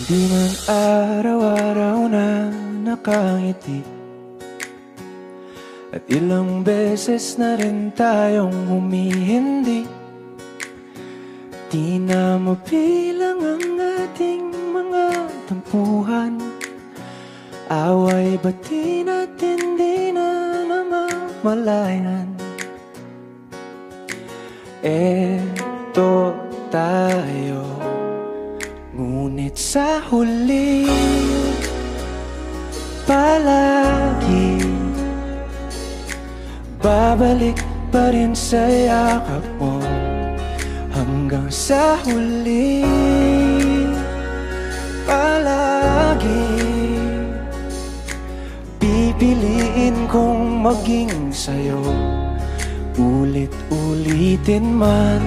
Di man araw-araw na nakangiti, at ilang beses na rin tayong humihindi. Di na mabilang ang ating mga tampuhan. Away bati natin di na namamalayan. Eto tayo, ngunit sa huli palagi babalik pa rin sa yakap mo. Hanggang sa huli palagi pipiliin kong maging sa'yo. Ulit-ulitin man,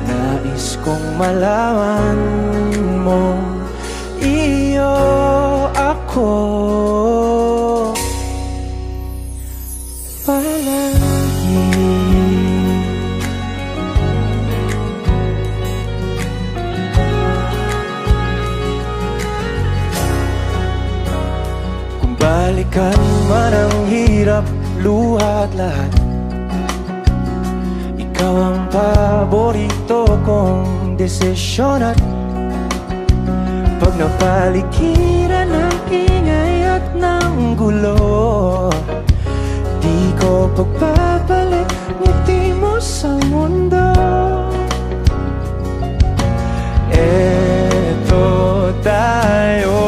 nais kong malaman mo, iyo ako palagi. Kung balikan man ang hirap, luha at lahat, ikaw ang paborito kong desisyon. At pag napaligiran ng ingay at ng gulo, di ko pagbabalik ngiti mo sa mundo. Eto tayo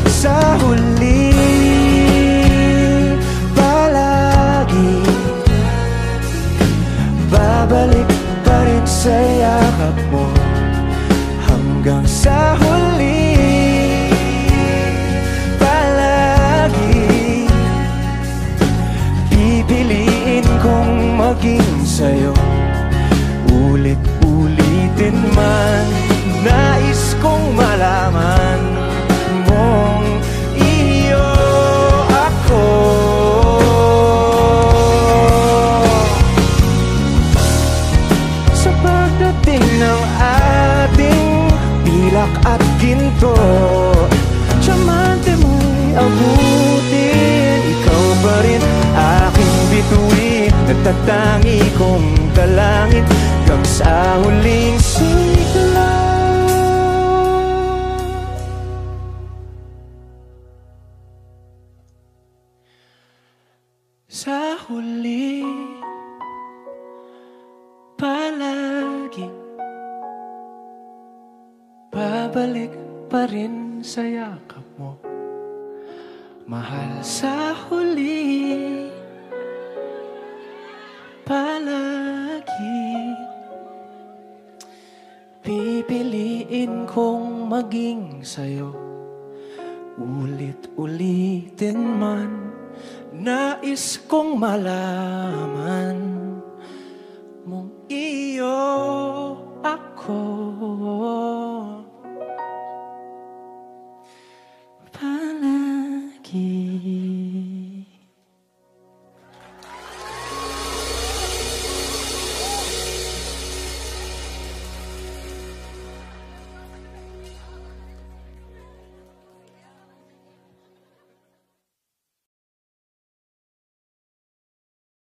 sa huli palagi, babalik pa rin sa yakap mo. Hanggang sa huli palagi pipiliin kong maging sa'yo. Ulit-ulitin man, nais kong malaman mong iyo ako. Sa pagdating ng ating pilak at ginto, tiyamante mo'y abutin. Ikaw pa rin aking bituin, natatangi kong dalangin hanggang sa huling sigla. Sa huli palagi babalik pa rin sa yakap mo, mahal. Sa huli palagi pipiliin kong maging sa'yo. Ulit-ulitin man, nais kong malaman mong iyo ako.